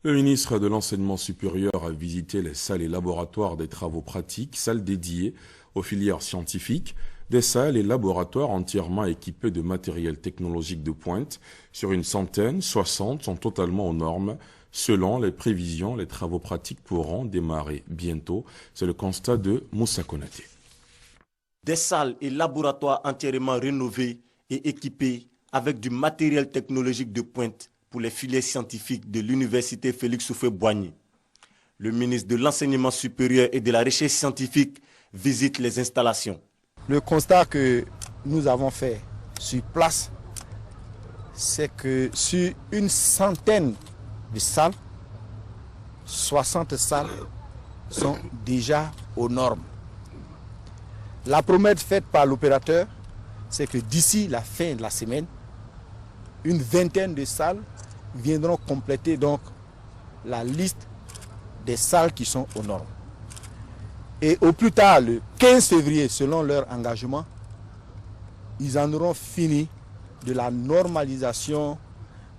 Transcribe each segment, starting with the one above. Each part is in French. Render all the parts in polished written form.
Le ministre de l'Enseignement supérieur a visité les salles et laboratoires des travaux pratiques, salles dédiées aux filières scientifiques, des salles et laboratoires entièrement équipés de matériel technologique de pointe. Sur une centaine, 60 sont totalement aux normes. Selon les prévisions, les travaux pratiques pourront démarrer bientôt. C'est le constat de Moussa Konaté. Des salles et laboratoires entièrement rénovés et équipés avec du matériel technologique de pointe pour les filières scientifiques de l'université Félix Houphouët-Boigny. Le ministre de l'Enseignement supérieur et de la Recherche scientifique visite les installations. Le constat que nous avons fait sur place, c'est que sur une centaine de salles, 60 salles sont déjà aux normes. La promesse faite par l'opérateur, c'est que d'ici la fin de la semaine, une vingtaine de salles viendront compléter donc la liste des salles qui sont aux normes. Et au plus tard, le 15 février, selon leur engagement, ils en auront fini de la normalisation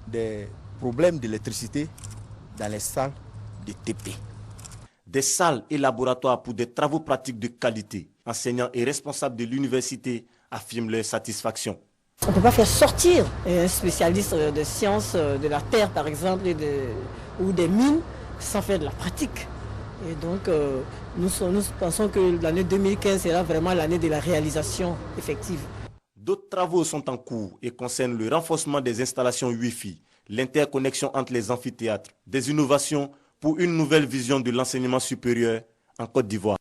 des problèmes d'électricité dans les salles de TP. Des salles et laboratoires pour des travaux pratiques de qualité. Enseignants et responsables de l'université affirment leur satisfaction. On ne peut pas faire sortir un spécialiste de sciences de la terre, par exemple, ou des mines, sans faire de la pratique. Et donc, nous pensons que l'année 2015 sera vraiment l'année de la réalisation effective. D'autres travaux sont en cours et concernent le renforcement des installations Wi-Fi, l'interconnexion entre les amphithéâtres, des innovations pour une nouvelle vision de l'enseignement supérieur en Côte d'Ivoire.